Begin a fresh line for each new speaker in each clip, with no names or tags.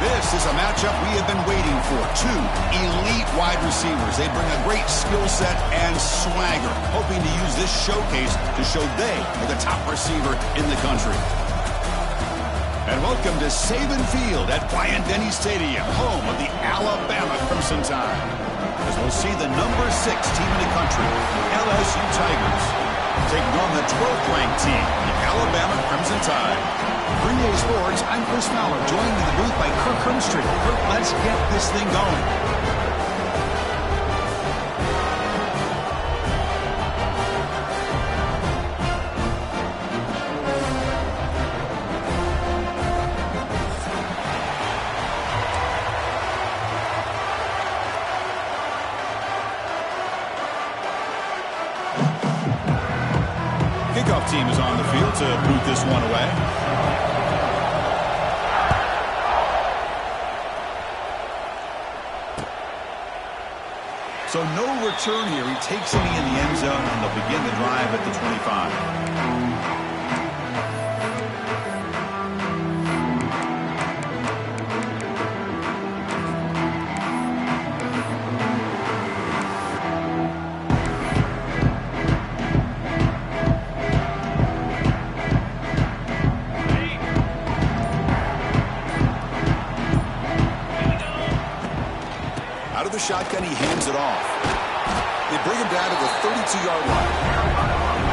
This is a matchup we have been waiting for. Two elite wide receivers. They bring a great skill set and swagger, hoping to use this showcase to show they are the top receiver in the country. And welcome to Saban Field at Bryant-Denny Stadium, home of the Alabama Crimson Tide. As we'll see the number 6 team in the country, LSU Tigers, taking on the 12th ranked team, the Alabama Crimson Tide. 3A Sports, I'm Chris Fowler, joined in the booth by Kirk Hermstreet. Kirk, let's get this thing going. Kickoff team is on the field to boot this one away. So no return here. He takes it in the end zone, and they'll begin the drive at the 25. Out of the shotgun, he hands it off. They bring him down to the 32-yard line.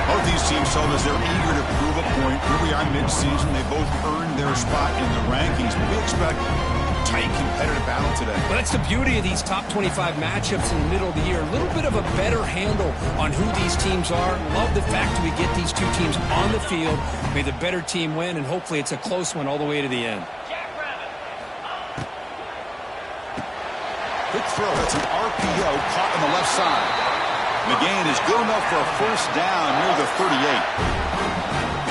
Both these teams told us they're eager to prove a point. Here we are mid-season. They both earned their spot in the rankings. We expect a tight, competitive battle today.
Well, that's the beauty of these top 25 matchups in the middle of the year. A little bit of a better handle on who these teams are. Love the fact that we get these two teams on the field. May the better team win, and hopefully it's a close one all the way to the end.
Quick throw. That's an RPO caught on the left side. McGain is good enough for a first down near the 38.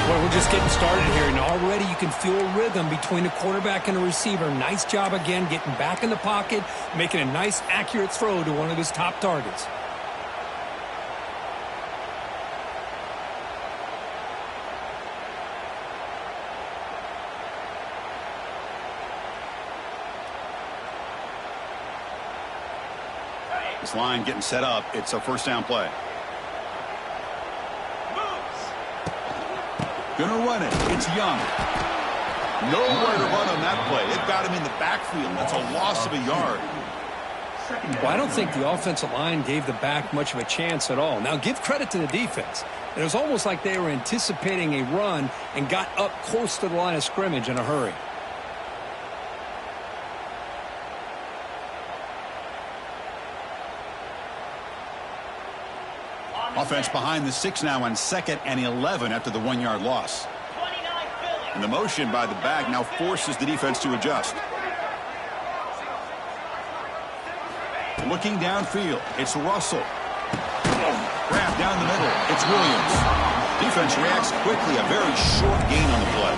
Well, we're just getting started here, and already you can feel a rhythm between the quarterback and the receiver. Nice job again getting back in the pocket, making a nice, accurate throw to one of his top targets.
This line getting set up. It's a first down play. Gonna run it. It's Young. Nowhere to run on that play. They've got him in the backfield. That's a loss of a yard.
Well, I don't think the offensive line gave the back much of a chance at all. Now, give credit to the defense. It was almost like they were anticipating a run and got up close to the line of scrimmage in a hurry.
Offense behind the 6 now on 2nd and 11 after the 1-yard loss. And the motion by the back now forces the defense to adjust. Looking downfield, it's Russell. Wrapped down the middle, it's Williams. Defense reacts quickly, a very short gain on the play.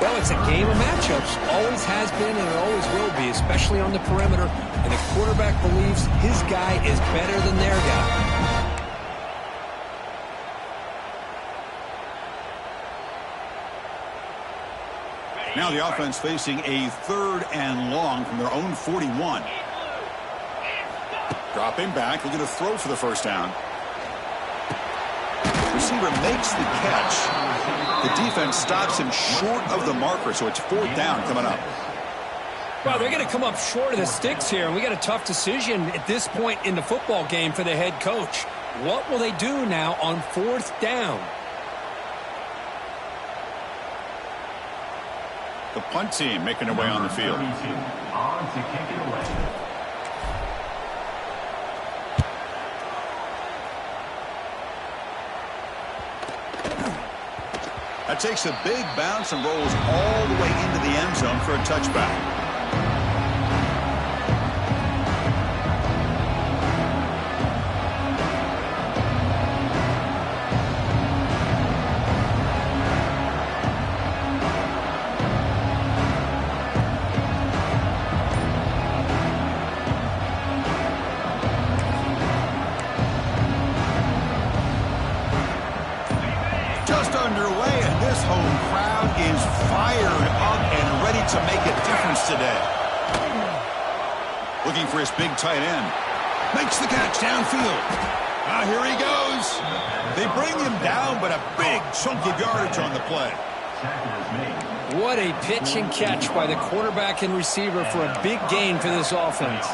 Well, it's a game of matchups. Always has been and it always will be, especially on the perimeter. And the quarterback believes his guy is better than their guy.
Now the offense facing a 3rd and long from their own 41. Dropping back, looking to throw for the first down. Receiver makes the catch. The defense stops him short of the marker, so it's 4th down coming up.
Well, they're going to come up short of the sticks here, and we got a tough decision at this point in the football game for the head coach. What will they do now on 4th down?
The punt team making their way on the field.
On to kick it away.
That takes a big bounce and rolls all the way into the end zone for a touchback. Underway, and this home crowd is fired up and ready to make a difference today. Looking for his big tight end. Makes the catch downfield. Here he goes. They bring him down, but a big chunk of yardage on the play.
What a pitch and catch by the quarterback and receiver for a big gain for this offense.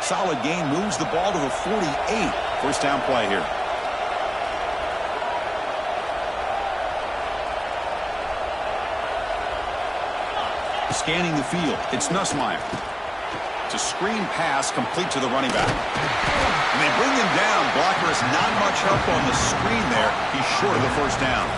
Solid gain, moves the ball to the 48. First down play here. Scanning the field, it's Nussmeier. It's a screen pass complete to the running back. And they bring him down. Blocker has not much help on the screen there. He's short of the first down.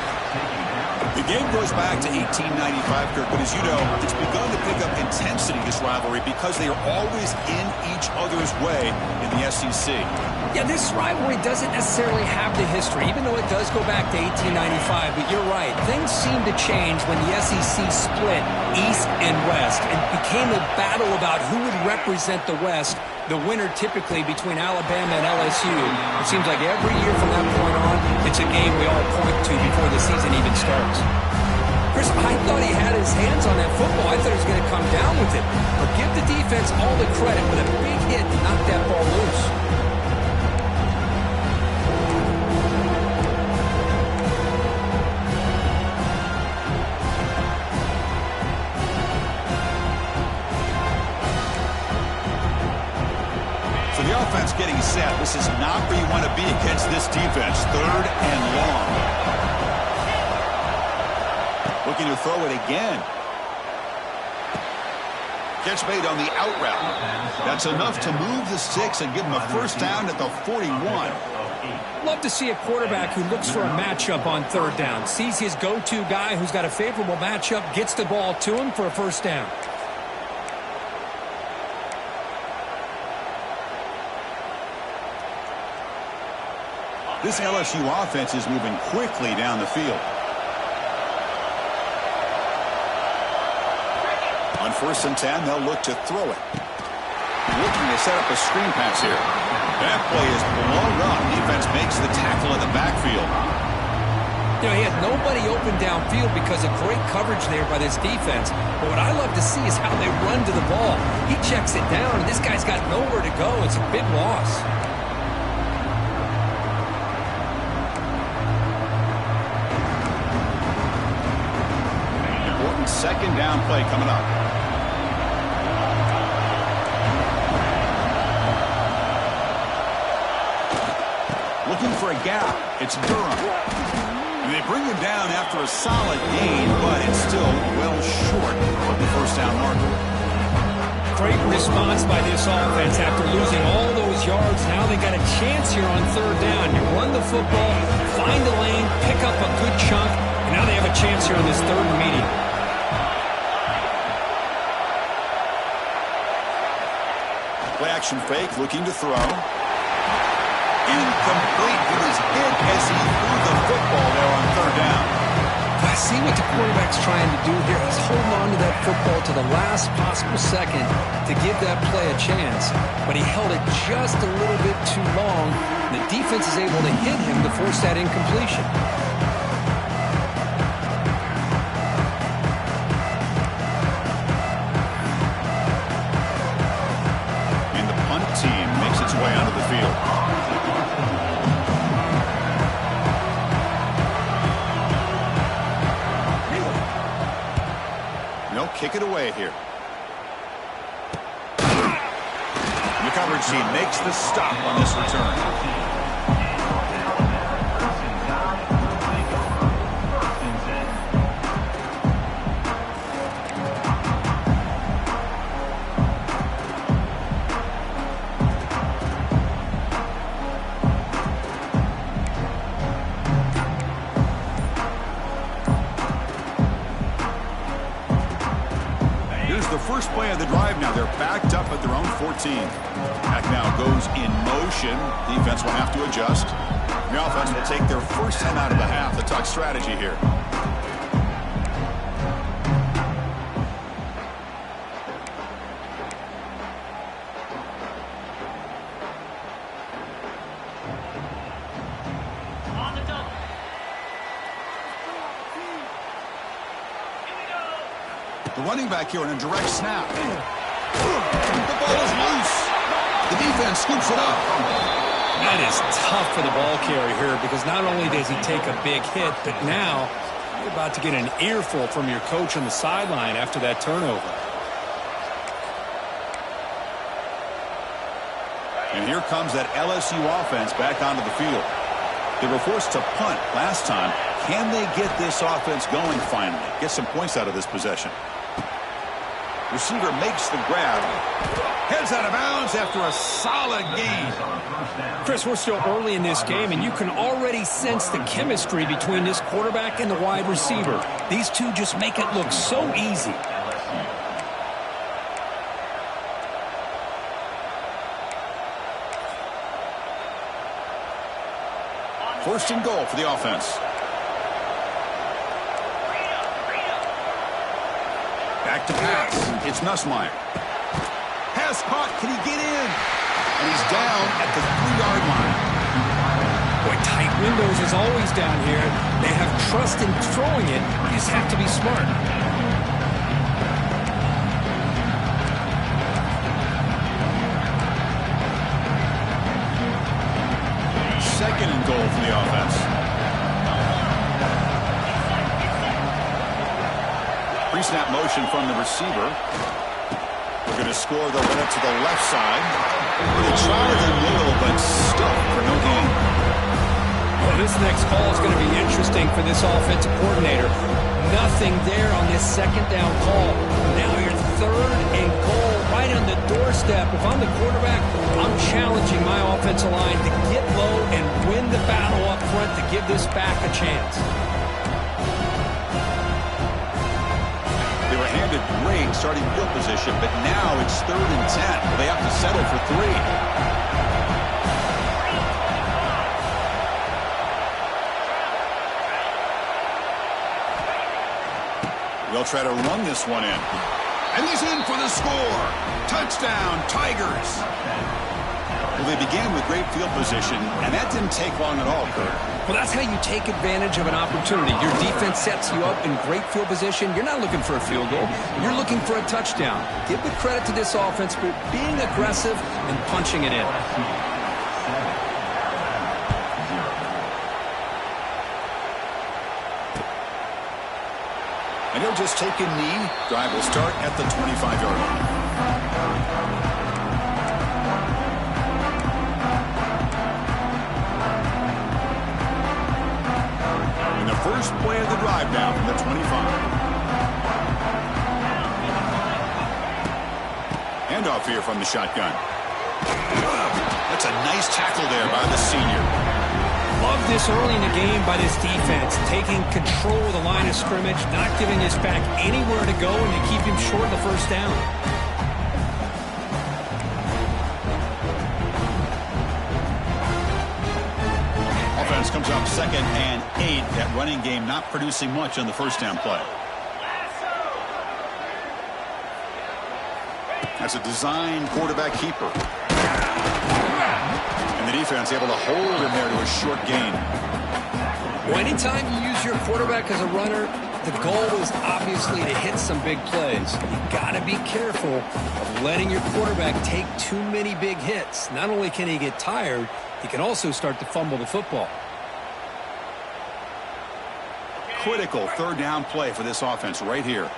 The game goes back to 1895, Kirk, but as you know, it's begun to pick up intensity, this rivalry, because they are always in each other's way in the SEC.
Yeah, this rivalry doesn't necessarily have the history, even though it does go back to 1895. But you're right, things seem to change when the SEC split East and West and became a battle about who would represent the West, the winner typically between Alabama and LSU. It seems like every year from that point on, it's a game we all point to before the season even starts. Chris, I thought he had his hands on that football. I thought he was going to come down with it. But give the defense all the credit, but a big hit to knock that ball loose.
So the offense getting set. This is not where you want to be against this defense. 3rd and long. Looking to throw it again. Catch made on the out route. That's enough to move the sticks and give him a first down at the 41.
Love to see a quarterback who looks for a matchup on 3rd down. Sees his go-to guy who's got a favorable matchup, gets the ball to him for a first down.
This LSU offense is moving quickly down the field. On 1st and 10, they'll look to throw it. Looking to set up a screen pass here. That play is blown up. Defense makes the tackle in the backfield.
You know, he had nobody open downfield because of great coverage there by this defense. But what I love to see is how they run to the ball. He checks it down, and this guy's got nowhere to go. It's a big loss.
Important 2nd down play coming up. Looking for a gap. It's Durham. And they bring him down after a solid gain, but it's still well short of the first down marker.
Great response by this offense after losing all those yards. Now they got a chance here on 3rd down. You run the football, find the lane, pick up a good chunk, and now they have a chance here on this 3rd and medium.
Play action fake, looking to throw. Incomplete. He was hit as he threw the football there on 3rd down.
I see what the quarterback's trying to do here. He's holding on to that football to the last possible second to give that play a chance. But he held it just a little bit too long. The defense is able to hit him to force that incompletion.
And the punt team makes its way onto the field. kick it away here. The coverage team makes the stop on this return. The first play of the drive now. They're backed up at their own 14. Back now goes in motion. Defense will have to adjust. The offense will take their first time out of the half. The talk strategy here. The running back here on a direct snap. The ball is loose. The defense scoops it up.
That is tough for the ball carrier here because not only does he take a big hit, but now you're about to get an earful from your coach on the sideline after that turnover.
And here comes that LSU offense back onto the field. They were forced to punt last time. Can they get this offense going finally? Get some points out of this possession. Receiver makes the grab. Heads out of bounds after a solid gain.
Chris, we're still early in this game, and you can already sense the chemistry between this quarterback and the wide receiver. These two just make it look so easy.
First and goal for the offense. Back to pass. It's Nussmeier. Pass caught. Can he get in? And he's down at the 3-yard line.
Boy, tight windows is always down here. They have trust in throwing it. You just have to be smart.
Second and goal for the offense. Pre-snap motion from the receiver. We're going to score. They'll run it to the left side. They try the middle, but stuck for no gain.
Well, this next call is going to be interesting for this offensive coordinator. Nothing there on this second down call. Now you're third and goal right on the doorstep. If I'm the quarterback, I'm challenging my offensive line to get low and win the battle up front to give this back a chance.
They were handed great starting field position, but now it's 3rd and 10. They have to settle for 3. They'll try to run this one in. And he's in for the score. Touchdown, Tigers. Well, they began with great field position, and that didn't take long at all, Kurt.
Well, that's how you take advantage of an opportunity. Your defense sets you up in great field position. You're not looking for a field goal. You're looking for a touchdown. Give the credit to this offense for being aggressive and punching it in.
And he'll just take a knee. Drive will start at the 25-yard line. And the first play of the drive down from the 25. Handoff here from the shotgun. That's a nice tackle there by the senior.
Love this early in the game by this defense, taking control of the line of scrimmage, not giving this back anywhere to go, and to keep him short of the first down.
Offense comes up 2nd and 8. That running game not producing much on the first down play. That's a design quarterback keeper. And the defense able to hold him there to a short gain.
Well, anytime you use your quarterback as a runner, the goal is obviously to hit some big plays. You got to be careful of letting your quarterback take too many big hits. Not only can he get tired, he can also start to fumble the football.
Critical 3rd down play for this offense right here.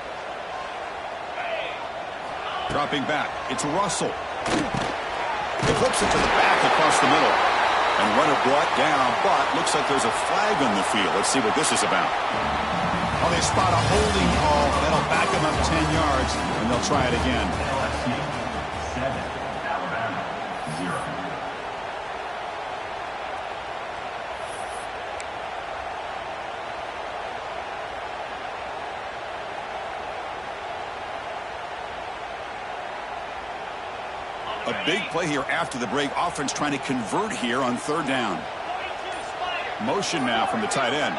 Dropping back. It's Russell. He flips it to the back across the middle. And runner brought down, but looks like there's a flag on the field. Let's see what this is about. Oh, they spot a holding call. That'll back them up 10 yards, and they'll try it again.
LSU 7, Alabama 0.
A big play here after the break. Offense trying to convert here on third down. Motion now from the tight end.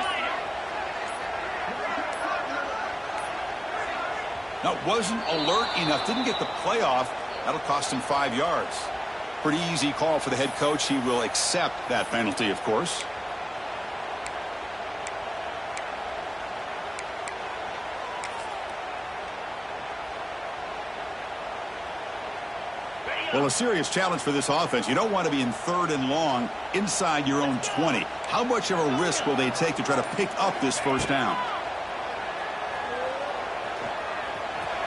Now, wasn't alert enough. Didn't get the play off. That'll cost him 5 yards. Pretty easy call for the head coach. He will accept that penalty, of course. Well, a serious challenge for this offense. You don't want to be in third and long inside your own 20. How much of a risk will they take to try to pick up this first down?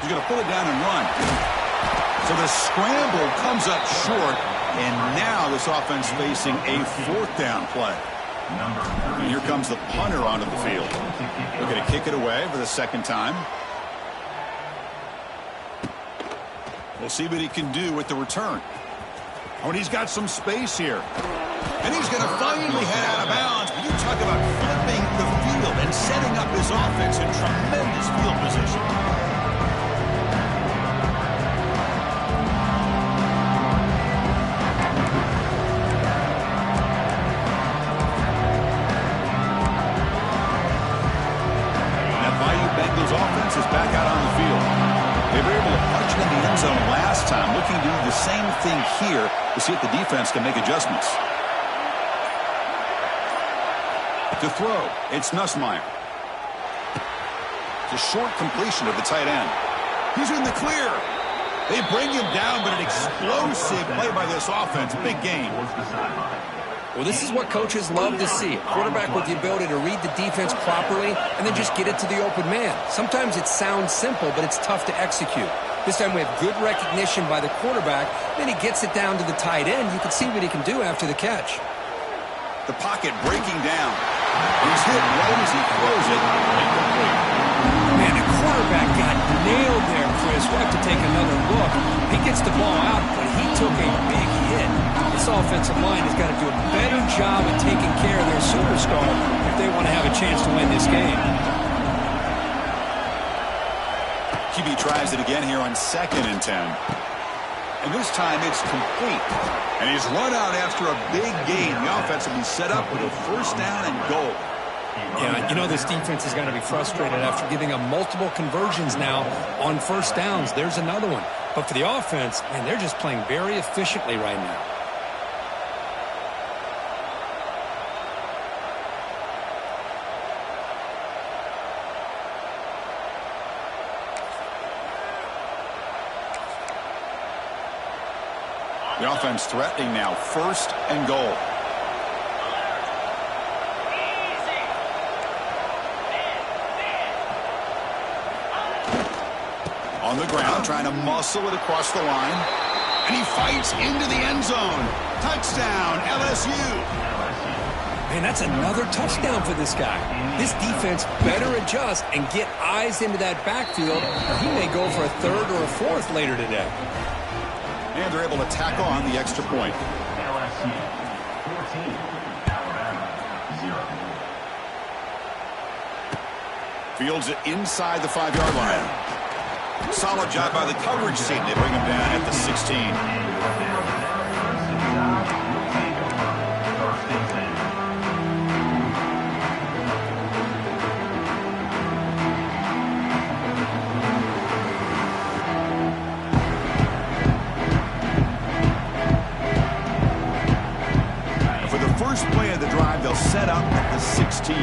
He's going to pull it down and run. So the scramble comes up short, and now this offense facing a fourth down play. And here comes the punter onto the field. They're going to kick it away for the second time. We'll see what he can do with the return. Oh, and he's got some space here. And he's going to finally head out of bounds. But you talk about flipping the field and setting up his offense in tremendous field position. That Bayou Bengals offense is back out on the field. They were able to punch it in the end zone last time, looking to do the same thing here to see if the defense can make adjustments. To throw, it's Nussmeier. It's a short completion of the tight end. He's in the clear. They bring him down, but an explosive play by this offense. Big game.
Well, this is what coaches love to see. A quarterback with the ability to read the defense properly and then just get it to the open man. Sometimes it sounds simple, but it's tough to execute. This time we have good recognition by the quarterback. Then he gets it down to the tight end. You can see what he can do after the catch.
The pocket breaking down. He's hit right as he throws it. Incomplete.
Man, the quarterback got nailed there, Chris. We'll have to take another look. He gets the ball out, but he took a big hit. This offensive line has got to do a better job of taking care of their superstar if they want to have a chance to win this game.
QB tries it again here on 2nd and 10. And this time it's complete. And he's run out after a big gain. The offense will be set up with a first down and goal.
Yeah, you know this defense is going to be frustrated after giving up multiple conversions now on first downs. There's another one. But for the offense, man, they're just playing very efficiently right now.
The offense threatening now. 1st and goal. On the ground, trying to muscle it across the line. And he fights into the end zone. Touchdown, LSU.
Man, that's another touchdown for this guy. This defense better adjust and get eyes into that backfield. He may go for a 3rd or a 4th later today.
And they're able to tack on the extra point.
LSU 14, Alabama 0.
Fields it inside the 5-yard line. Solid job by the coverage team. They bring him down at the 16. First play of the drive, they'll set up at the 16.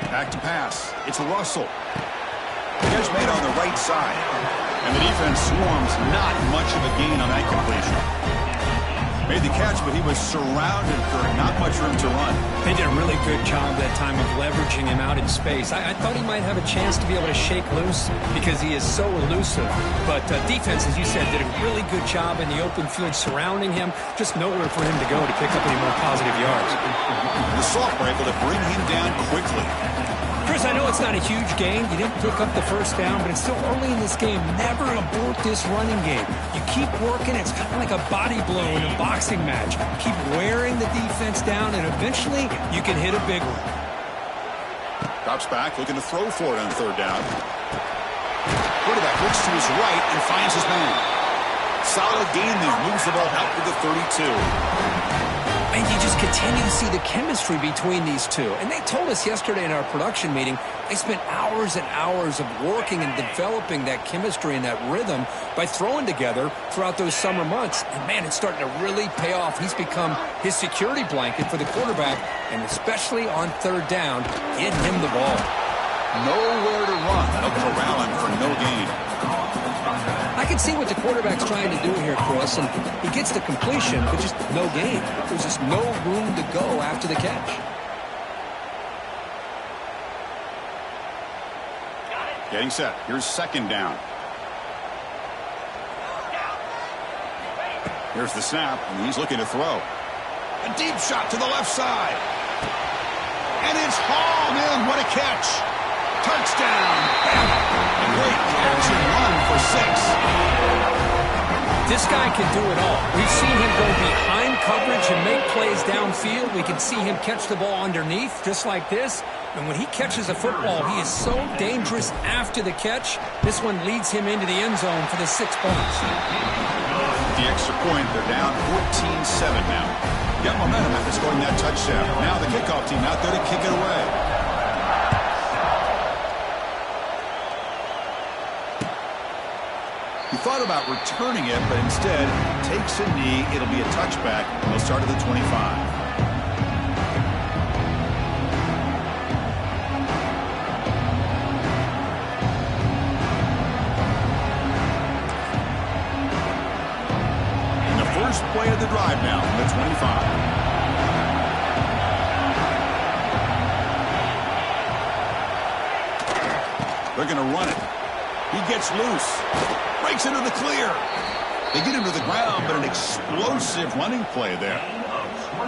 Back to pass. It's Russell. Catch made on the right side. And the defense swarms. Not much of a gain on that completion. Made the catch, but he was surrounded, Kirk. Not much room to run.
They did a really good job that time of leveraging him out in space. I thought he might have a chance to be able to shake loose because he is so elusive. But defense, as you said, did a really good job in the open field surrounding him. Just nowhere for him to go to pick up any more positive yards.
The Soft were able to bring him down quickly.
Chris, I know it's not a huge gain. You didn't pick up the first down, but it's still early in this game. Never abort this running game. You keep working. It's kind of like a body blow in a boxing match. Keep wearing the defense down, and eventually you can hit a big one.
Drops back, looking to throw for it on third down. Quarterback looks to his right and finds his man. Solid gain there. Moves the ball out to the 32.
And you just continue to see the chemistry between these two. And they told us yesterday in our production meeting, they spent hours and hours of working and developing that chemistry and that rhythm by throwing together throughout those summer months. And, man, it's starting to really pay off. He's become his security blanket for the quarterback, and especially on third down, getting him the ball.
Nowhere to run. That'll corral him for no gain.
I can see what the quarterback's trying to do here, Chris, and he gets the completion, but just no gain. There's just no room to go after the catch.
Getting set. Here's second down. Here's the snap, and he's looking to throw. A deep shot to the left side. And it's hauled in. What a catch. Touchdown. A great catch and run for 6.
This guy can do it all. We've seen him go behind coverage and make plays downfield. We can see him catch the ball underneath, just like this. And when he catches a football, he is so dangerous after the catch. This one leads him into the end zone for the 6 points.
The extra point, they're down 14-7 now. Got momentum after scoring that touchdown. Now the kickoff team out there to kick it away. He thought about returning it, but instead takes a knee. It'll be a touchback. He'll start at the 25. And the first play of the drive now from the 25. They're going to run it. He gets loose. Breaks into the clear. They get him to the ground, but an explosive running play there.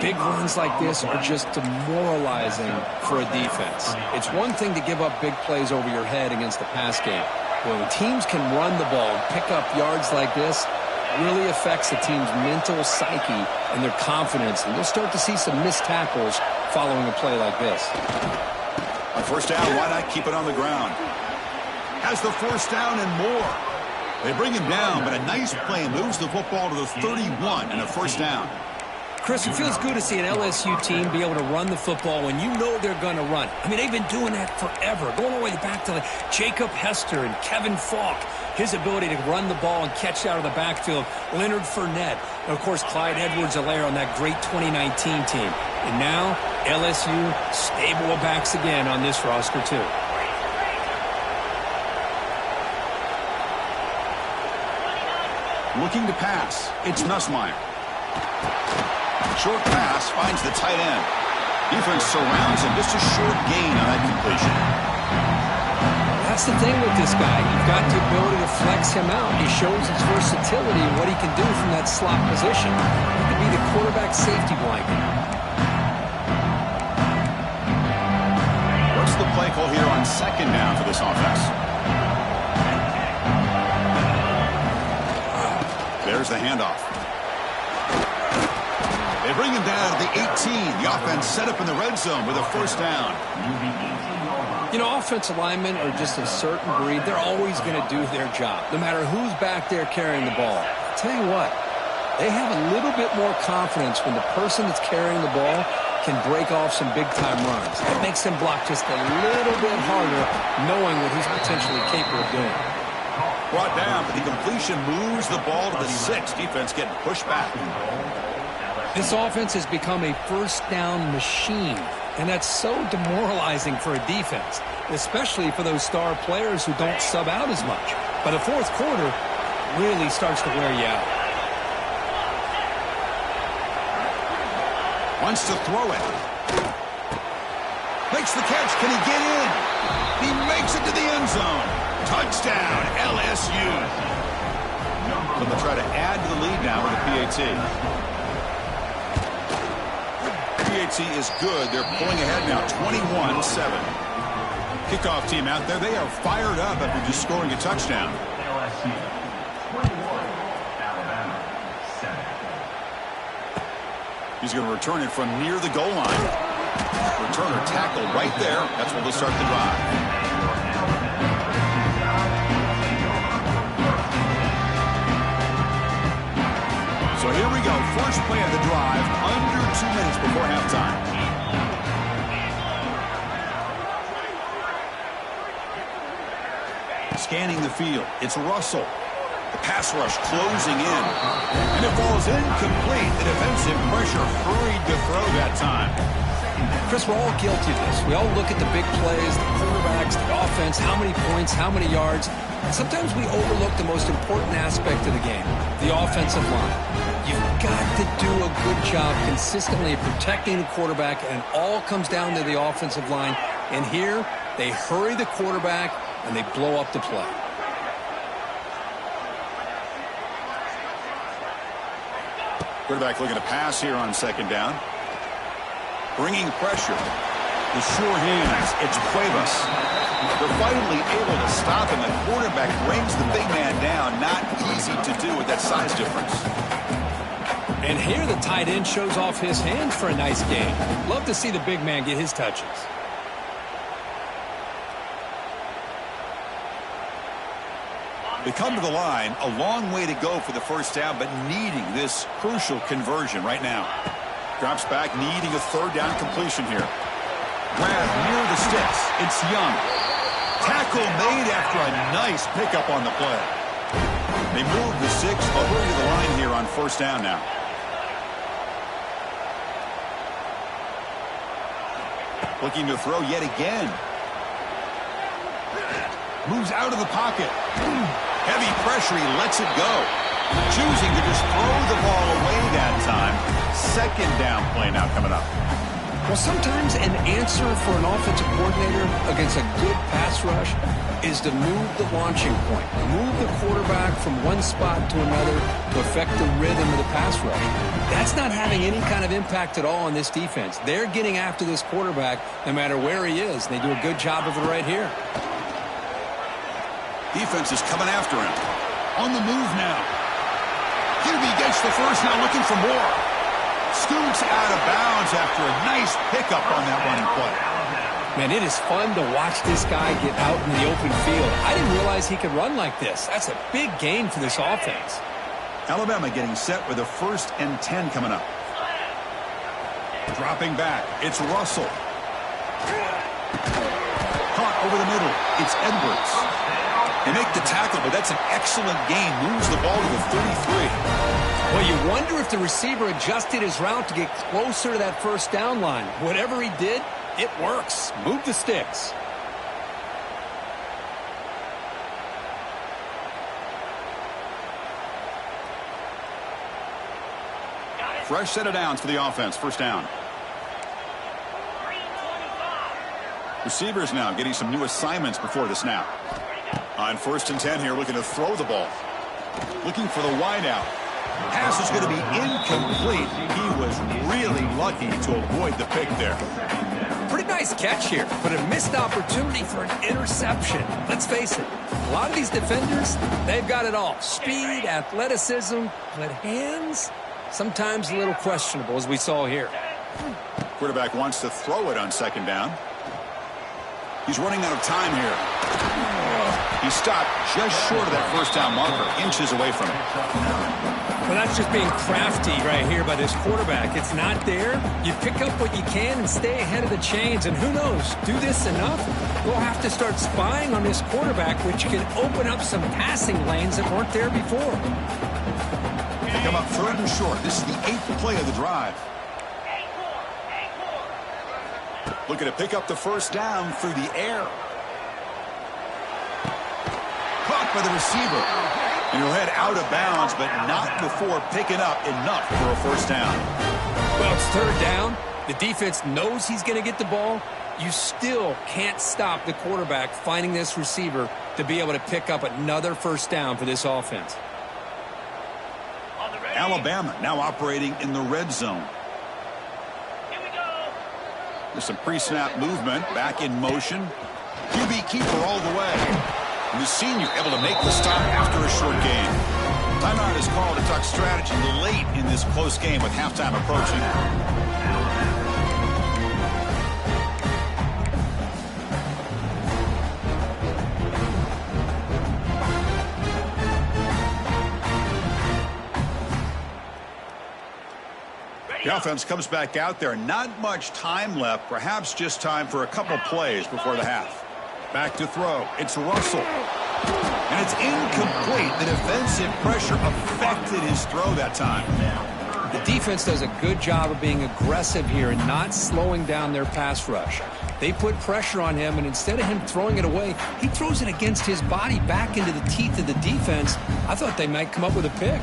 Big runs like this are just demoralizing for a defense. It's one thing to give up big plays over your head against the pass game. When teams can run the ball and pick up yards like this, it really affects the team's mental psyche and their confidence. And you'll start to see some missed tackles following a play like this.
On first down, why not keep it on the ground? Has the first down and more. They bring him down, but a nice play moves the football to the 31 and a first down.
Chris, it feels good to see an LSU team be able to run the football when you know they're going to run. I mean, they've been doing that forever, going all the way back to Jacob Hester and Kevin Falk. His ability to run the ball and catch out of the backfield. Leonard Fournette. And, of course, Clyde Edwards-Helaire on that great 2019 team. And now, LSU stable of backs again on this roster, too.
Looking to pass. It's Nussmeier. Short pass finds the tight end. Defense surrounds him. Just a short gain on that completion.
That's the thing with this guy. You've got the ability to flex him out. He shows his versatility and what he can do from that slot position. He could be the quarterback safety blanket.
What's the play call here on second down for this offense? There's the handoff. They bring him down to the 18. The offense set up in the red zone with a first down.
You know, offensive linemen are just a certain breed. They're always going to do their job, no matter who's back there carrying the ball. I'll tell you what, they have a little bit more confidence when the person that's carrying the ball can break off some big-time runs. It makes them block just a little bit harder, knowing what he's potentially capable of doing.
Brought down, but the completion moves the ball to the 6. Defense getting pushed back.
This offense has become a first-down machine, and that's so demoralizing for a defense, especially for those star players who don't sub out as much. By the fourth quarter, really starts to wear you out.
Wants to throw it. Makes the catch. Can he get in? He makes it to the end zone. Touchdown, LSU. So they'll try to add to the lead now with a PAT. PAT is good. They're pulling ahead now, 21-7. Kickoff team out there. They are fired up after just scoring a touchdown.
LSU 21, Alabama 7.
He's going to return it from near the goal line. Returner tackle right there. That's where they'll start the drive. So here we go. First play of the drive, under 2 minutes before halftime. Scanning the field. It's Russell. The pass rush closing in. And it falls incomplete. The defensive pressure hurried to throw that time.
Chris, we're all guilty of this. We all look at the big plays, the quarterbacks, the offense, how many points, how many yards. Sometimes we overlook the most important aspect of the game, the offensive line. You've got to do a good job consistently protecting the quarterback, and it all comes down to the offensive line. And here, they hurry the quarterback, and they blow up the play.
Quarterback looking to pass here on second down. Bringing pressure. The sure hands. It's Cuevas. They're finally able to stop him. The quarterback brings the big man down. Not easy to do with that size difference.
And here the tight end shows off his hands for a nice game. Love to see the big man get his touches.
They come to the line. A long way to go for the first down, but needing this crucial conversion right now. Drops back, needing a third down completion here. Grab near the sticks. It's Young. Tackle made after a nice pickup on the play. They move the 6 over to the line here on first down now. Looking to throw yet again. Moves out of the pocket. Heavy pressure, he lets it go. Choosing to just throw the ball away that time. Second down play now coming up.
Well, sometimes an answer for an offensive coordinator against a good pass rush is to move the launching point. Move the quarterback from one spot to another to affect the rhythm of the pass rush. That's not having any kind of impact at all on this defense. They're getting after this quarterback no matter where he is. They do a good job of it right here.
Defense is coming after him. On the move now. QB gets the first, now looking for more. Scoots out of bounds after a nice pickup on that running play.
Man, it is fun to watch this guy get out in the open field. I didn't realize he could run like this. That's a big gain for this offense.
Alabama getting set with a 1st and 10 coming up. Dropping back, it's Russell. Caught over the middle, it's Edwards. They make the tackle, but that's an excellent gain. Moves the ball to the 33.
Well, you wonder if the receiver adjusted his route to get closer to that first down line. Whatever he did, it works. Move the sticks.
Fresh set of downs for the offense. First down. Receivers now getting some new assignments before the snap. On 1st and 10 here, looking to throw the ball. Looking for the wideout. Pass is going to be incomplete. He was really lucky to avoid the pick there.
Pretty nice catch here, but a missed opportunity for an interception. Let's face it, a lot of these defenders, they've got it all. Speed, athleticism, but hands, sometimes a little questionable, as we saw here.
Quarterback wants to throw it on second down. He's running out of time here. He stopped just short of that first down marker, inches away from it.
Well, that's just being crafty right here by this quarterback. It's not there. You pick up what you can and stay ahead of the chains. And who knows, do this enough, we'll have to start spying on this quarterback, which can open up some passing lanes that weren't there before.
Come up 3rd and short. This is the 8th play of the drive. Looking to pick up the first down through the air. Caught by the receiver. And he'll head out of bounds, but not before picking up enough for a first down.
Well, it's third down. The defense knows he's going to get the ball. You still can't stop the quarterback finding this receiver to be able to pick up another first down for this offense.
Alabama now operating in the red zone. There's some pre-snap movement, back in motion. QB keeper all the way. And the senior able to make the stop after a short game. Timeout is called to talk strategy late in this close game with halftime approaching. The offense comes back out there. Not much time left. Perhaps just time for a couple plays before the half. Back to throw. It's Russell. And it's incomplete. The defensive pressure affected his throw that time.
The defense does a good job of being aggressive here and not slowing down their pass rush. They put pressure on him, and instead of him throwing it away, he throws it against his body back into the teeth of the defense. I thought they might come up with a pick.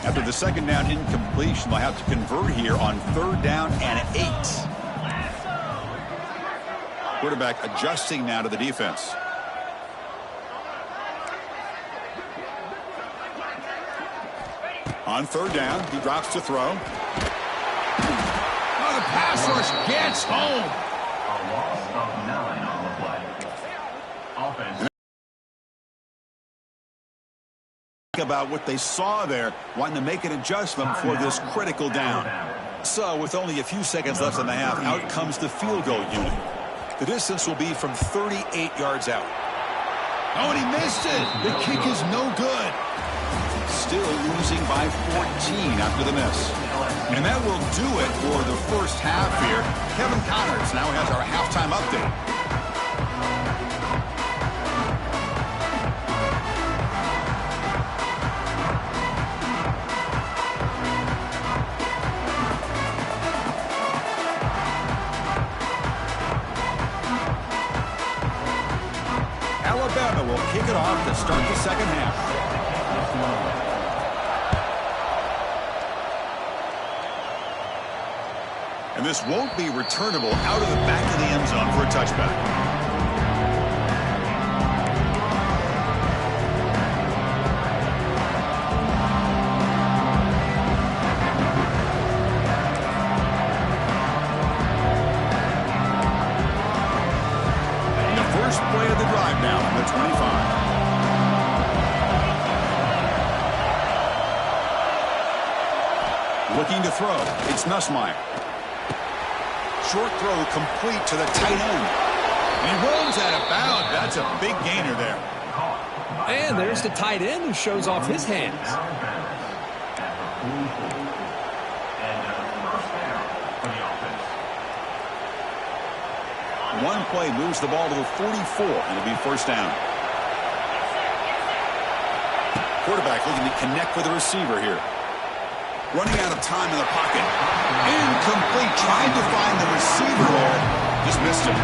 After the second down incompletion, they'll have to convert here on third down and 8. Quarterback adjusting now to the defense. On third down, he drops to throw. Oh, the pass rush gets home.
A loss of 9 on the play. Offense.
About what they saw there, wanting to make an adjustment for this critical down. So with only a few seconds left in the half, out comes the field goal unit. The distance will be from 38 yards out. Oh, and he missed it. The kick is no good. Still losing by 14 after the miss. And that will do it for the first half here. Kevin Connors now has our halftime update. Alabama will kick it off to start the second half. And this won't be returnable out of the back of the end zone for a touchback. Play of the drive now on the 25. Looking to throw. It's Nussmeier. Short throw complete to the tight end. And he rolls out of bounds. That's a big gainer there.
And there's the tight end who shows off his hands.
One play moves the ball to the 44, and it'll be first down. Quarterback looking to connect with the receiver here. Running out of time in the pocket. Incomplete. Tried to find the receiver there. Just missed him.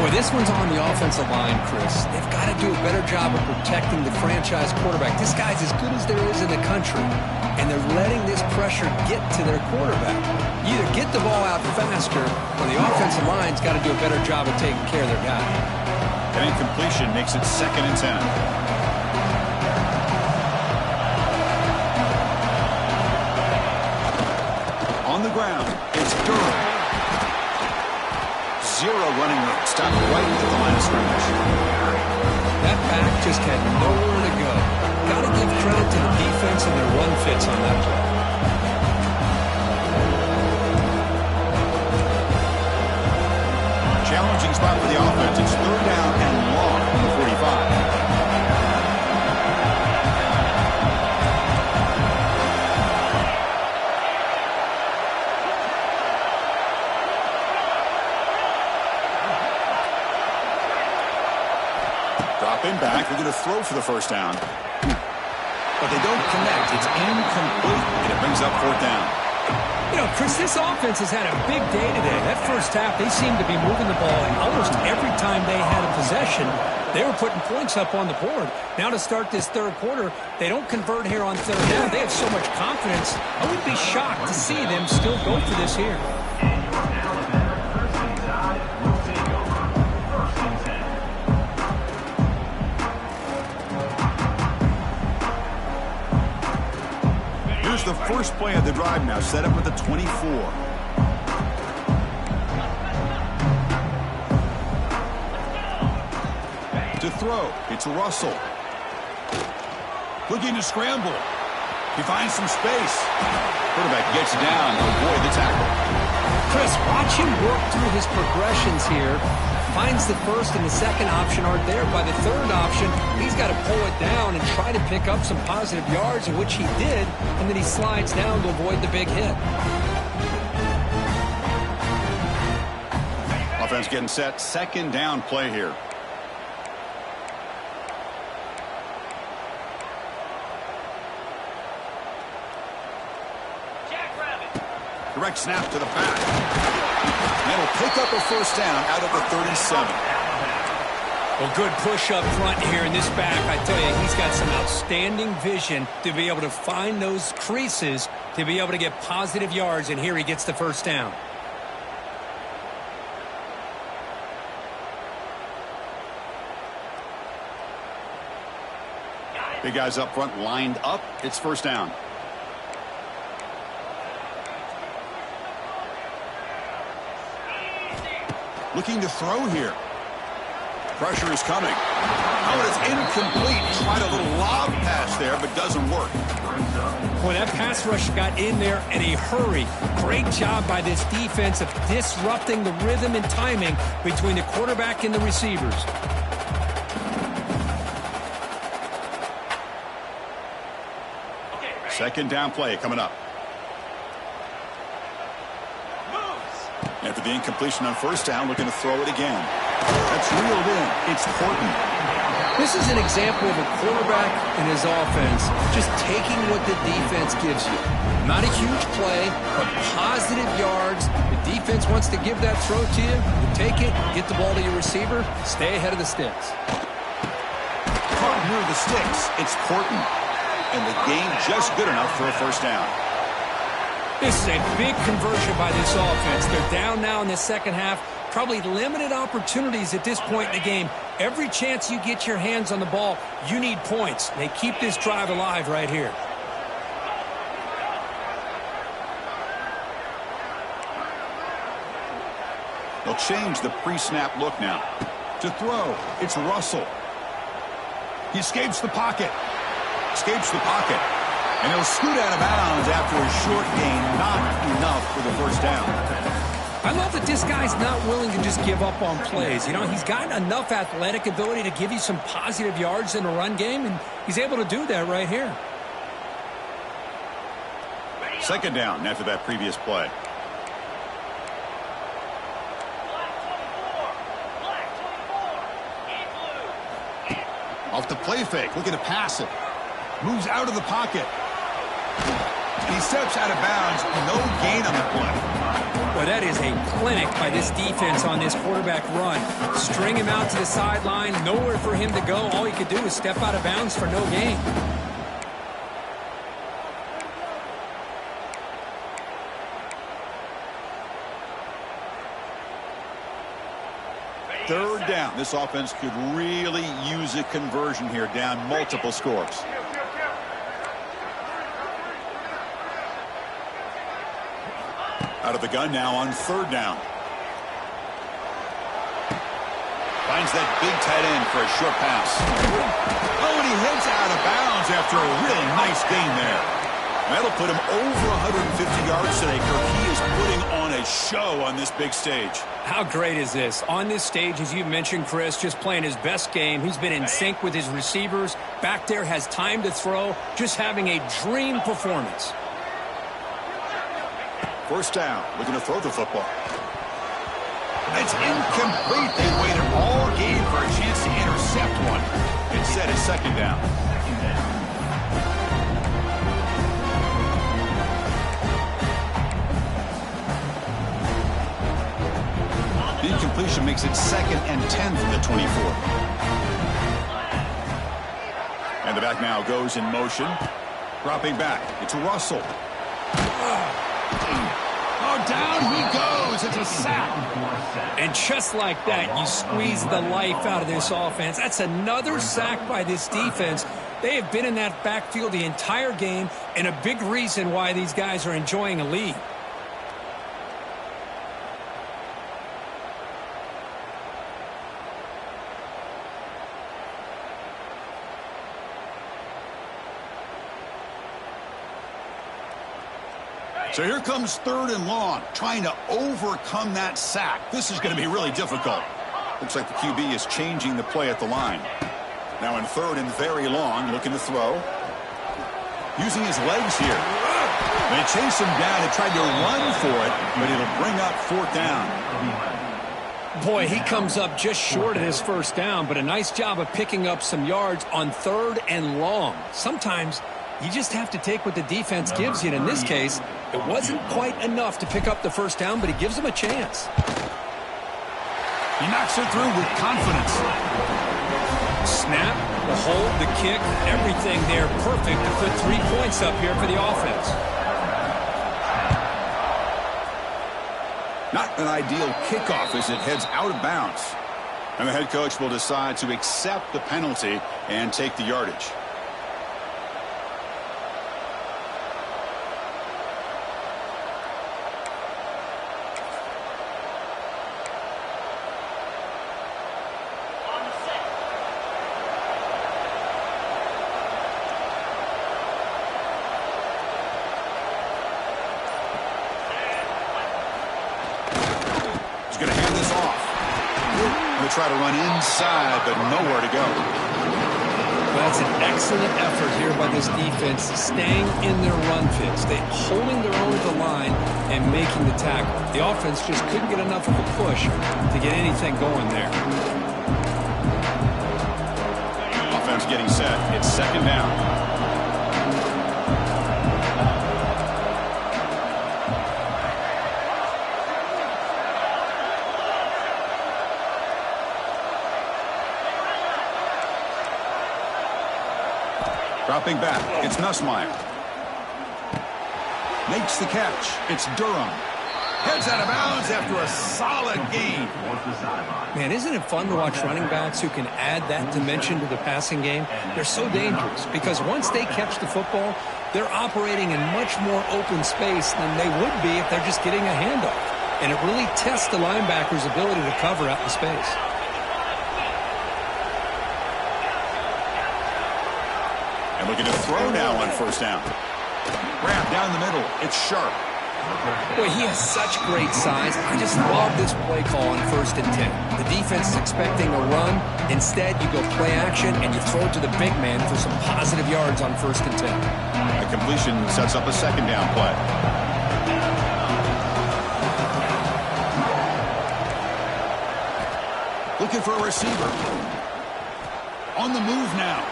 Boy, this one's on the offensive line, Chris. They've got to do a better job of protecting the franchise quarterback. This guy's as good as there is in the country, and they're letting this pressure get to their quarterback. You either get the ball out faster, or the offensive line's got to do a better job of taking care of their guy.
An incompletion makes it 2nd and 10. On the ground, it's Durham. Zero running room. Stopped right at the line of scrimmage.
That back just had nowhere to go. Got to give credit to the defense and their run fits on that play.
Challenging spot for the offense. It's third down and long on the 45. Dropping back, they're going to throw for the first down. But they don't connect. It's incomplete, and it brings up fourth down.
You know, Chris, this offense has had a big day today. That first half, they seemed to be moving the ball, and almost every time they had a possession, they were putting points up on the board. Now to start this third quarter, they don't convert here on third down. They have so much confidence. I wouldn't be shocked to see them still go for this here.
Here's the first play of the drive now, set up at the 24. To throw, it's Russell. Looking to scramble. He finds some space. Quarterback gets down to avoid the tackle.
Chris, watch him work through his progressions here. Finds the first and the second option aren't there. By the third option, he's got to pull it down and try to pick up some positive yards, in which he did, and then he slides down to avoid the big hit.
Offense getting set. Second down play here. Direct snap to the back. And it'll pick up a first down out of the 37.
Well, good push up front here in this back. I tell you, he's got some outstanding vision to be able to find those creases, to be able to get positive yards, and here he gets the first down.
Big guys up front lined up. It's first down. Looking to throw here. Pressure is coming. Oh, it's incomplete. Tried a little lob pass there, but doesn't work.
Boy, that pass rush got in there in a hurry. Great job by this defense of disrupting the rhythm and timing between the quarterback and the receivers.
Second down play coming up. After the incompletion on first down, looking to throw it again. That's reeled in. It's Horton.
This is an example of a quarterback and his offense just taking what the defense gives you. Not a huge play, but positive yards. The defense wants to give that throw to you. You take it, get the ball to your receiver, stay ahead of the sticks.
Caught near the sticks. It's Horton. And the game just good enough for a first down.
This is a big conversion by this offense. They're down now in the second half. Probably limited opportunities at this point in the game. Every chance you get your hands on the ball, you need points. They keep this drive alive right here.
They'll change the pre-snap look now. To throw, it's Russell. He escapes the pocket. Escapes the pocket. And he'll scoot out of bounds after a short gain. Not enough for the first down.
I love that this guy's not willing to just give up on plays. You know, he's got enough athletic ability to give you some positive yards in the run game, and he's able to do that right here.
Second down after that previous play. Off the play fake, looking to pass it. Moves out of the pocket. And he steps out of bounds. No gain on the play.
Well, that is a clinic by this defense on this quarterback run. String him out to the sideline. Nowhere for him to go. All he could do is step out of bounds for no gain.
Third down. This offense could really use a conversion here, down multiple scores. Out of the gun now on third down. Finds that big tight end for a short pass. Oh, and he heads out of bounds after a really nice gain there. That'll put him over 150 yards today, Kirk. He is putting on a show on this big stage.
How great is this? On this stage, as you mentioned, Chris, just playing his best game. He's been in sync with his receivers. Back there, has time to throw. Just having a dream performance.
First down, looking to throw the football. It's incomplete. They waited all game for a chance to intercept one. Instead, it's second down. completion makes it 2nd and 10 from the 24. And the back now goes in motion. Dropping back. It's Russell. Oh, down he goes. It's a sack.
And just like that, you squeeze the life out of this offense. That's another sack by this defense. They have been in that backfield the entire game, and a big reason why these guys are enjoying a lead.
So here comes 3rd and long, trying to overcome that sack. This is going to be really difficult. Looks like the QB is changing the play at the line. Now in 3rd and very long, looking to throw. Using his legs here. They chased him down and tried to run for it, but it'll bring up 4th down.
Boy, he comes up just short of his 1st down, but a nice job of picking up some yards on 3rd and long. Sometimes you just have to take what the defense gives you, and in this case, it wasn't quite enough to pick up the 1st down, but he gives them a chance.
He knocks it through with confidence.
Snap, the hold, the kick, everything there perfect to put 3 points up here for the offense.
Not an ideal kickoff as it heads out of bounds. And the head coach will decide to accept the penalty and take the yardage. Try to run inside, but nowhere to go.
Well, that's an excellent effort here by this defense, staying in their run fits. They're holding their own at the line and making the tackle. The offense just couldn't get enough of a push to get anything going there.
Offense getting set. It's 2nd down. Dropping back, it's Nussmeier. Makes the catch. It's Durham. Heads out of bounds after a solid gain.
Man, isn't it fun to watch running backs who can add that dimension to the passing game? They're so dangerous because once they catch the football, they're operating in much more open space than they would be if they're just getting a handoff. And it really tests the linebacker's ability to cover out in space.
And looking to throw now on 1st down. Wrap down the middle. It's Sharp.
Boy, he has such great size. I just love this play call on 1st and 10. The defense is expecting a run. Instead, you go play action, and you throw it to the big man for some positive yards on 1st and 10.
The completion sets up a 2nd down play. Looking for a receiver. On the move now.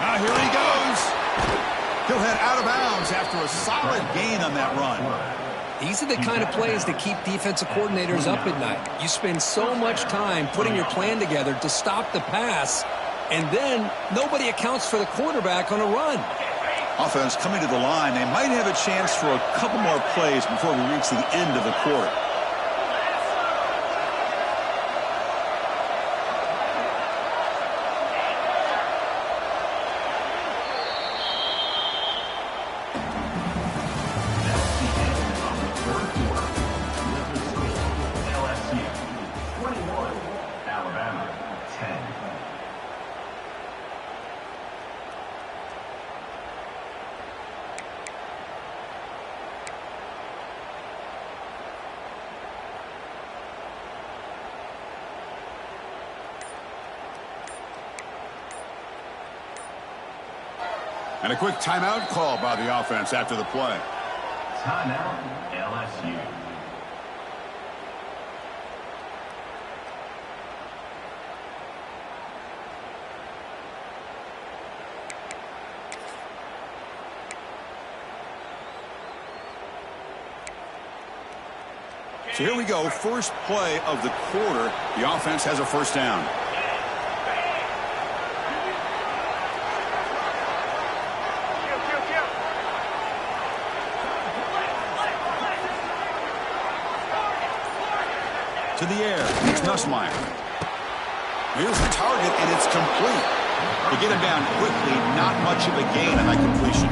Now here he goes. He'll head out of bounds after a solid gain on that run.
These are the kind of plays that keep defensive coordinators up at night. You spend so much time putting your plan together to stop the pass, and then nobody accounts for the quarterback on a run.
Offense coming to the line. They might have a chance for a couple more plays before we reach the end of the quarter. And a quick timeout call by the offense after the play.
Timeout, LSU.
So here we go, first play of the quarter. The offense has a first down. To the air, it's Nussmeier. Here's the target, and it's complete. They get him down quickly, not much of a gain on that completion.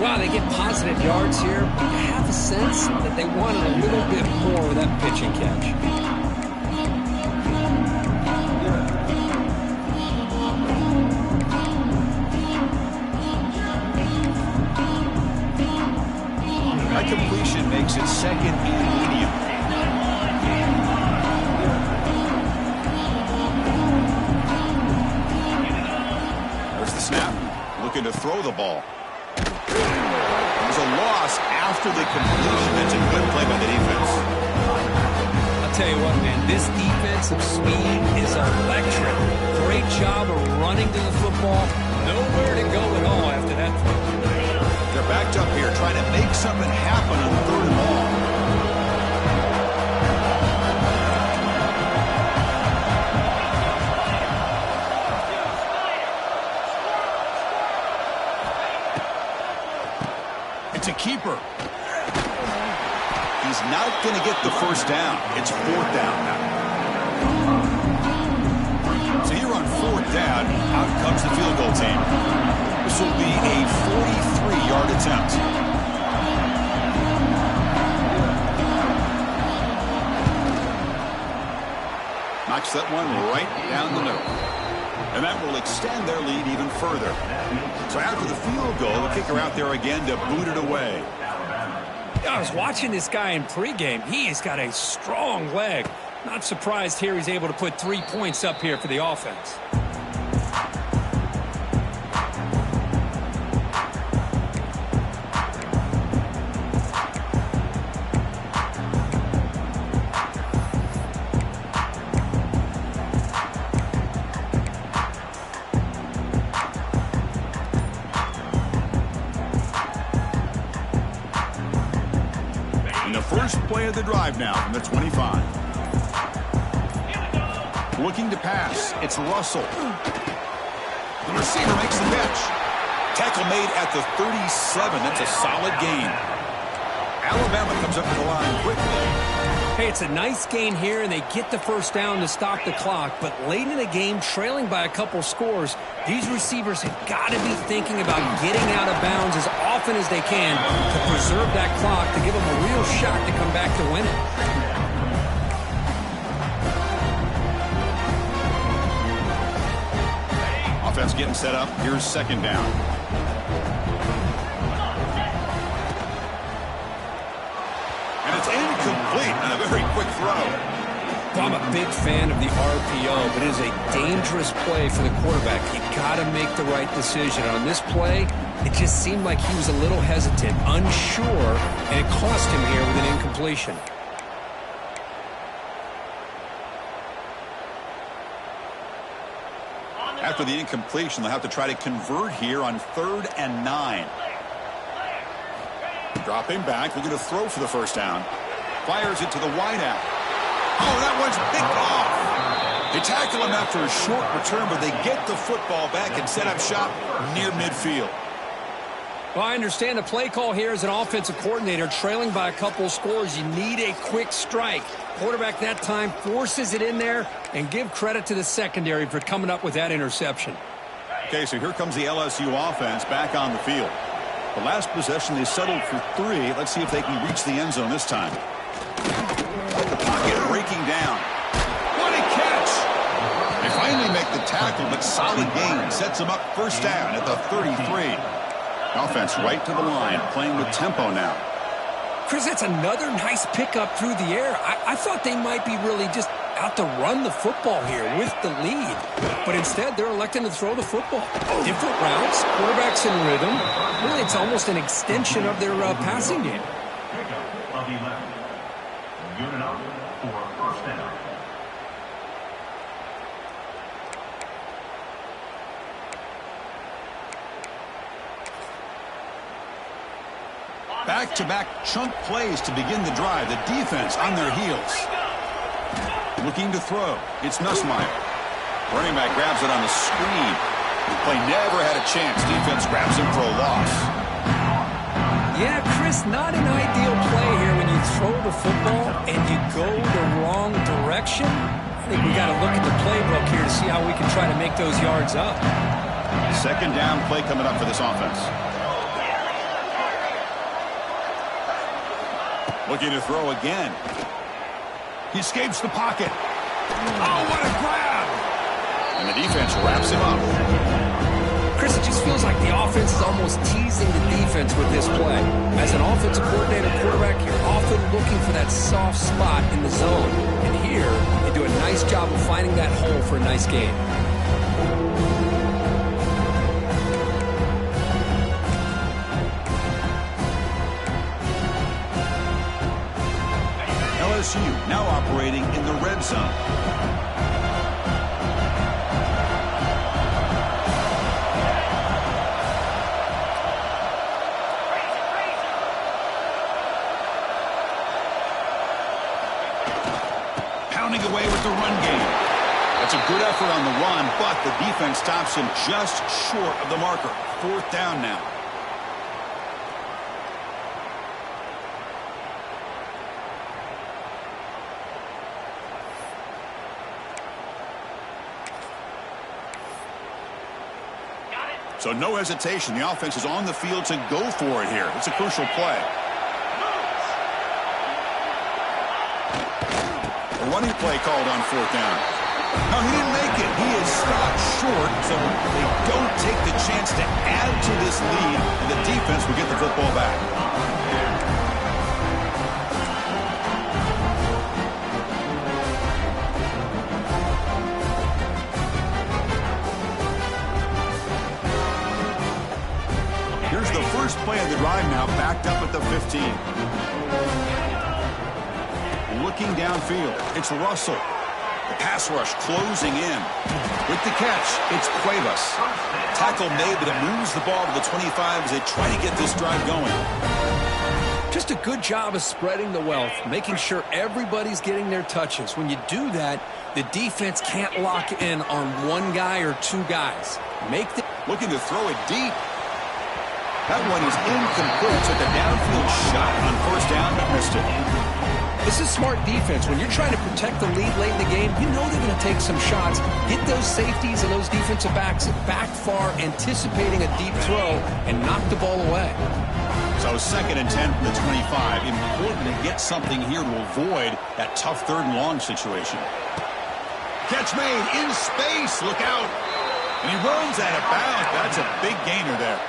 Wow, they get positive yards here. I have a sense that they wanted a little bit more with that pitch and catch.
That completion makes it second and medium. There's the snap. Looking to throw the ball. There's a loss after the completion. That's a good play by the defense.
I'll tell you what, man, this defensive speed is electric. Great job of running to the football. Nowhere to go at all after that throw.
They're backed up here trying to make something happen on third and long. It's a keeper. He's not going to get the first down. It's fourth down now. So here on fourth down, out comes the field goal team. This will be a 43-yard attempt. Knocks that one right down the middle. And that will extend their lead even further. So after the field goal, the kicker out there again to boot it away.
I was watching this guy in pregame. He has got a strong leg. Not surprised here he's able to put 3 points up here for the offense.
First play of the drive now from the 25. Looking to pass. It's Russell. The receiver makes the catch. Tackle made at the 37. That's a solid gain. Alabama comes up to the line quickly.
Hey, it's a nice gain here, and they get the first down to stop the clock. But late in the game, trailing by a couple scores, these receivers have got to be thinking about getting out of bounds as often as they can to preserve that clock, to give them a real shot to come back to win it.
Offense getting set up. Here's second down. And it's incomplete on a very quick throw.
I'm a big fan of the RPO, but it is a dangerous play for the quarterback. You got to make the right decision. On this play, it just seemed like he was a little hesitant, unsure, and it cost him here with an incompletion.
After the incompletion, they'll have to try to convert here on 3rd and 9. Dropping back, looking to throw for the first down. Fires it to the wideout. Oh, that one's picked off. They tackle him after a short return, but they get the football back and set up shop near midfield.
Well, I understand the play call here as an offensive coordinator, trailing by a couple of scores. You need a quick strike. Quarterback that time forces it in there, and give credit to the secondary for coming up with that interception.
Okay, so here comes the LSU offense back on the field. The last possession, they settled for 3. Let's see if they can reach the end zone this time. The pocket breaking down. What a catch! They finally make the tackle, but solid gain sets them up first down at the 33. Offense right to the line, playing with tempo now.
Chris, that's another nice pickup through the air. I thought they might be really just out to run the football here with the lead. But instead, they're electing to throw the football. Different routes, quarterbacks in rhythm. Really, it's almost an extension of their passing game.
Pickup of 11. Good enough for first down.
Back-to-back chunk plays to begin the drive. The defense on their heels. Looking to throw. It's Nussmeier. Running back grabs it on the screen. The play never had a chance. Defense grabs him for a loss.
Yeah, Chris, not an ideal play here when you throw the football and you go the wrong direction. I think we got to look at the playbook here to see how we can try to make those yards up.
Second down play coming up for this offense. Looking to throw again. He escapes the pocket. Oh, what a grab! And the defense wraps him up.
Chris, it just feels like the offense is almost teasing the defense with this play. As an offensive coordinator, quarterback, you're often looking for that soft spot in the zone. And here, they do a nice job of finding that hole for a nice gain.
LSU now operating in the red zone. Pounding away with the run game. That's a good effort on the run, but the defense stops him just short of the marker. Fourth down now. So no hesitation. The offense is on the field to go for it here. It's a crucial play. A running play called on fourth down. No, he didn't make it. He is stopped short, so they don't take the chance to add to this lead, and the defense will get the football back. Here's the first play of the drive now, backed up at the 15. Looking downfield, it's Russell. The pass rush closing in. With the catch, it's Cuevas. Tackle made, but it moves the ball to the 25 as they try to get this drive going.
Just a good job of spreading the wealth, making sure everybody's getting their touches. When you do that, the defense can't lock in on one guy or two guys.
Looking to throw it deep. That one is incomplete. Took a downfield shot on first down, but missed it.
This is smart defense. When you're trying to protect the lead late in the game, you know they're going to take some shots, get those safeties and those defensive backs back far, anticipating a deep throw, and knock the ball away.
So 2nd and 10 from the 25. Important to get something here to avoid that tough 3rd and long situation. Catch made in space. Look out. And he runs out of bounds. That's a big gainer there.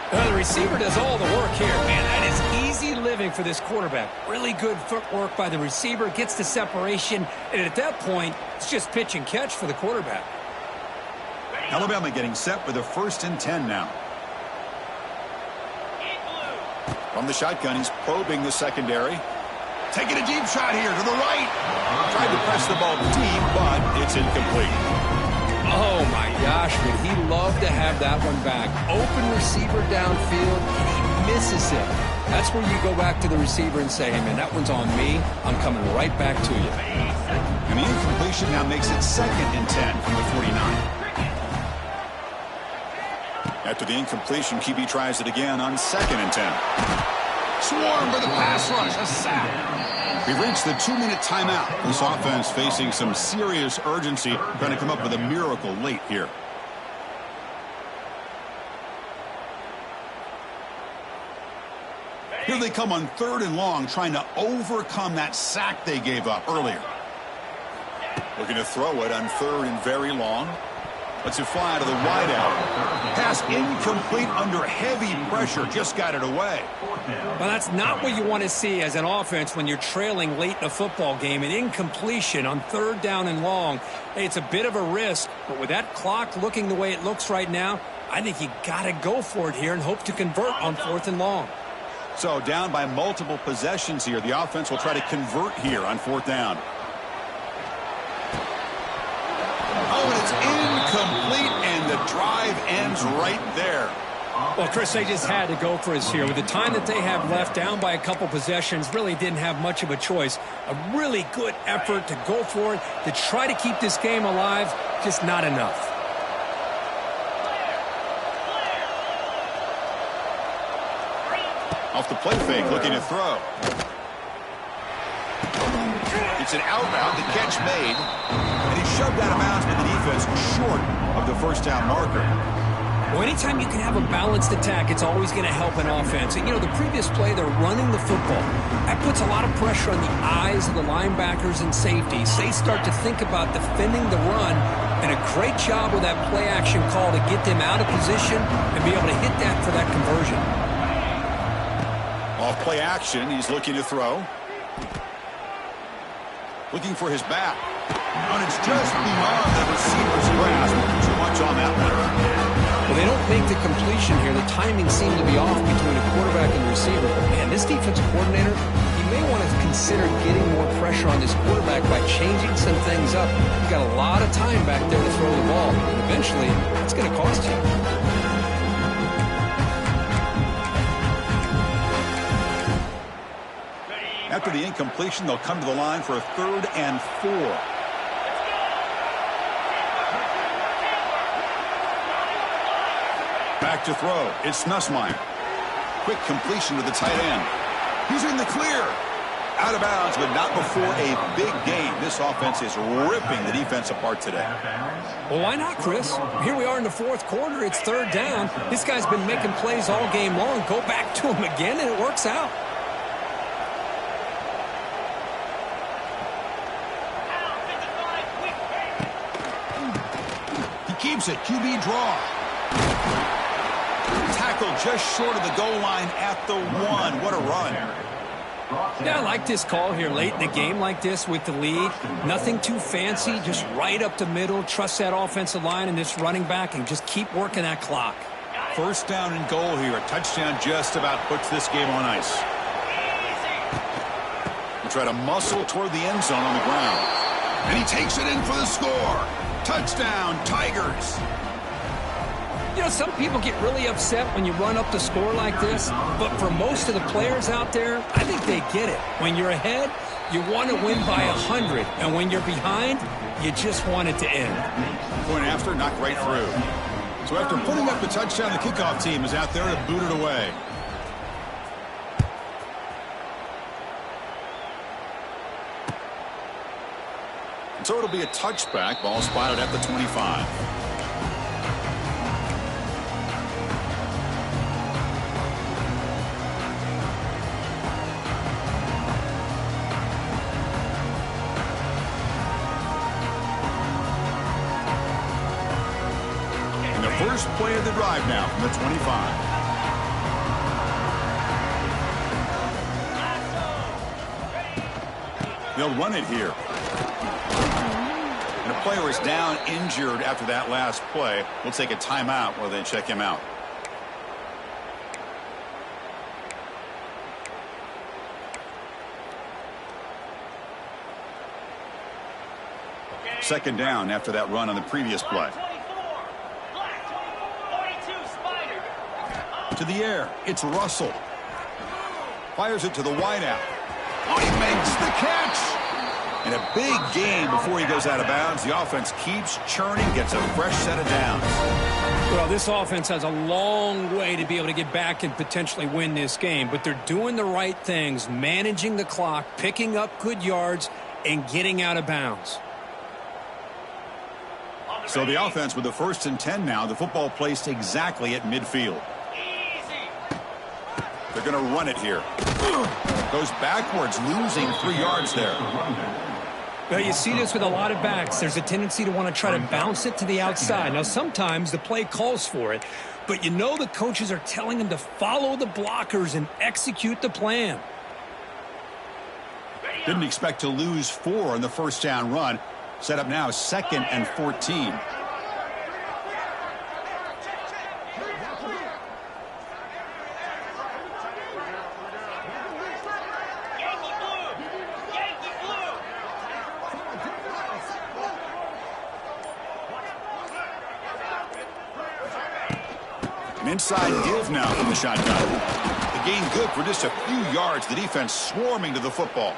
The receiver does all the work here. Man, that is easy living for this quarterback. Really good footwork by the receiver, gets the separation, and at that point, it's just pitch and catch for the quarterback.
Alabama getting set for the 1st and 10 now. From the shotgun, he's probing the secondary. Taking a deep shot here to the right. Tried to press the ball deep, but it's incomplete.
Oh, my gosh, would he love to have that one back. Open receiver downfield, and he misses it. That's where you go back to the receiver and say, hey, man, that one's on me. I'm coming right back to you.
And the incompletion now makes it 2nd and 10 from the 49. After the incompletion, QB tries it again on 2nd and 10. Swarm for the pass rush, a sack. We've reached the 2-minute timeout. This offense facing some serious urgency, trying to come up with a miracle late here. Here they come on 3rd and long, trying to overcome that sack they gave up earlier. Looking to throw it on 3rd and very long. Lets it fly to the wideout. Pass incomplete under heavy pressure. Just got it away.
Well, that's not what you want to see as an offense when you're trailing late in a football game. An incompletion on 3rd down and long. Hey, it's a bit of a risk, but with that clock looking the way it looks right now, I think you got to go for it here and hope to convert on 4th and long.
So down by multiple possessions here. The offense will try to convert here on 4th down. Oh, and it's incomplete, and the drive ends right there.
Well, Chris, they just had to go for us here. With the time that they have left, down by a couple possessions, really didn't have much of a choice. A really good effort to go for it, to try to keep this game alive, just not enough.
Off the play fake, looking to throw. It's an outbound, the catch made, and he's shoved out of bounds by the defense short of the first down marker.
Well, anytime you can have a balanced attack, it's always going to help an offense. And, you know, the previous play, they're running the football. That puts a lot of pressure on the eyes of the linebackers and safeties. They start to think about defending the run, and a great job with that play-action call to get them out of position and be able to hit that for that conversion.
Off play action, he's looking to throw. Looking for his back. And it's just beyond the receiver's grasp. Too much on that one.
Well, they don't make the completion here. The timing seemed to be off between the quarterback and the receiver. But, man, this defensive coordinator, he may want to consider getting more pressure on this quarterback by changing some things up. You've got a lot of time back there to throw the ball. And eventually, it's going to cost you.
After the incompletion, they'll come to the line for a 3rd and 4. Back to throw. It's Nussmeier. Quick completion to the tight end. He's in the clear. Out of bounds, but not before a big game. This offense is ripping the defense apart today.
Well, why not, Chris? Here we are in the 4th quarter. It's 3rd down. This guy's been making plays all game long. Go back to him again, and it works out.
Keeps it. QB draw. Tackle just short of the goal line at the 1. What a run.
Yeah, I like this call here late in the game like this with the lead. Nothing too fancy, just right up the middle. Trust that offensive line and this running back and just keep working that clock.
1st down and goal here. A touchdown just about puts this game on ice. He'll try to muscle toward the end zone on the ground. And he takes it in for the score. Touchdown, Tigers.
You know, some people get really upset when you run up the score like this, but for most of the players out there, I think they get it. When you're ahead, you want to win by 100, and when you're behind, you just want it to end.
Point after, knocked right through. So after putting up the touchdown, the kickoff team is out there to boot it away. So it'll be a touchback. Ball spotted at the 25. And the first play of the drive now from the 25. They'll run it here. And the player is down injured after that last play. We'll take a timeout while they check him out. Second down after that run on the previous play. To the air. It's Russell. Fires it to the wideout. Oh, he makes the catch. And a big game before he goes out of bounds. The offense keeps churning, gets a fresh set of downs.
Well, this offense has a long way to be able to get back and potentially win this game, but they're doing the right things, managing the clock, picking up good yards, and getting out of bounds.
So the offense with the 1st and 10 now, the football placed exactly at midfield. They're going to run it here. Goes backwards, losing 3 yards there.
Well, you see this with a lot of backs. There's a tendency to want to try to bounce it to the outside. Now, sometimes the play calls for it, but you know the coaches are telling them to follow the blockers and execute the plan.
Didn't expect to lose 4 on the 1st down run. Set up now 2nd and 14. An inside give now from the shotgun. The gain good for just a few yards. The defense swarming to the football.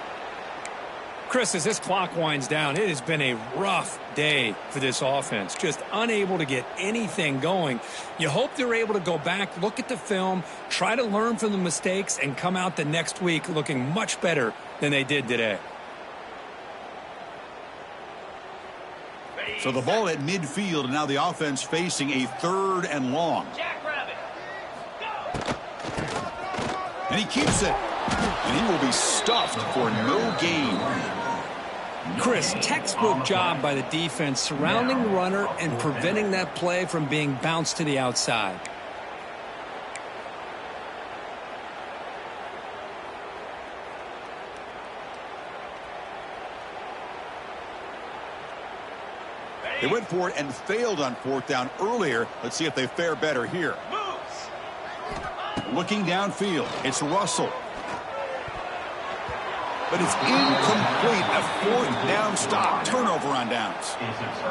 Chris, as this clock winds down, it has been a rough day for this offense. Just unable to get anything going. You hope they're able to go back, look at the film, try to learn from the mistakes, and come out the next week looking much better than they did today.
So the ball at midfield, and now the offense facing a 3rd and long. And he keeps it. And he will be stuffed for no gain.
Chris, textbook job by the defense surrounding the runner and preventing that play from being bounced to the outside.
They went for it and failed on 4th down earlier. Let's see if they fare better here. Looking downfield, it's Russell. But it's incomplete. A 4th down stop. Turnover on downs.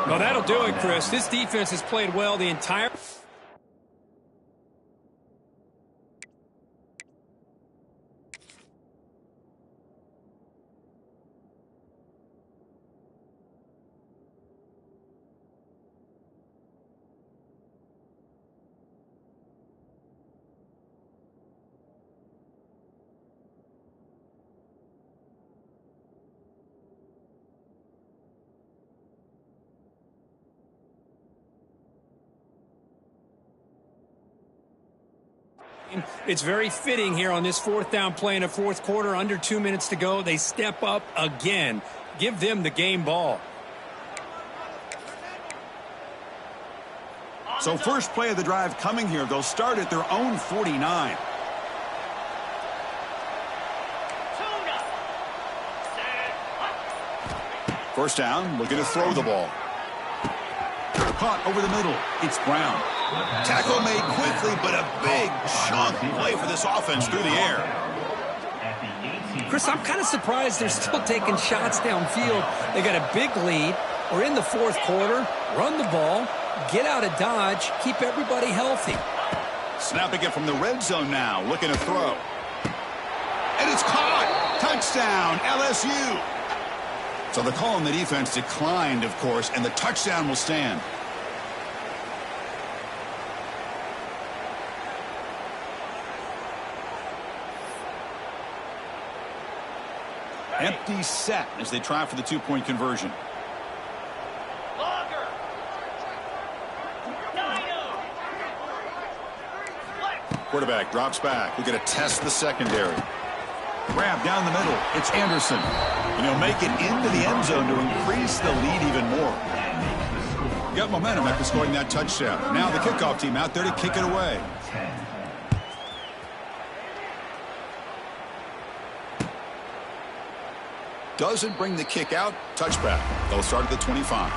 Well, that'll do it, Chris. This defense has played well the entire... It's very fitting here on this 4th down play in the 4th quarter. Under 2 minutes to go. They step up again. Give them the game ball.
So first play of the drive coming here. They'll start at their own 49. First down, looking to throw the ball. Caught over the middle. It's Brown. Tackle made quickly, but a big chunk play for this offense through the air.
Chris, I'm kind of surprised they're still taking shots downfield. They got a big lead. We're in the 4th quarter. Run the ball. Get out of Dodge. Keep everybody healthy.
Snapping it from the red zone now. Looking to throw. And it's caught. Touchdown, LSU. So the call on the defense declined, of course, and the touchdown will stand. Empty set as they try for the 2-point conversion. Quarterback drops back. We're going to test the secondary. Grab down the middle. It's Anderson. And he'll make it into the end zone to increase the lead even more. Got momentum after scoring that touchdown. Now the kickoff team out there to kick it away. Doesn't bring the kick out. Touchback. They'll start at the 25.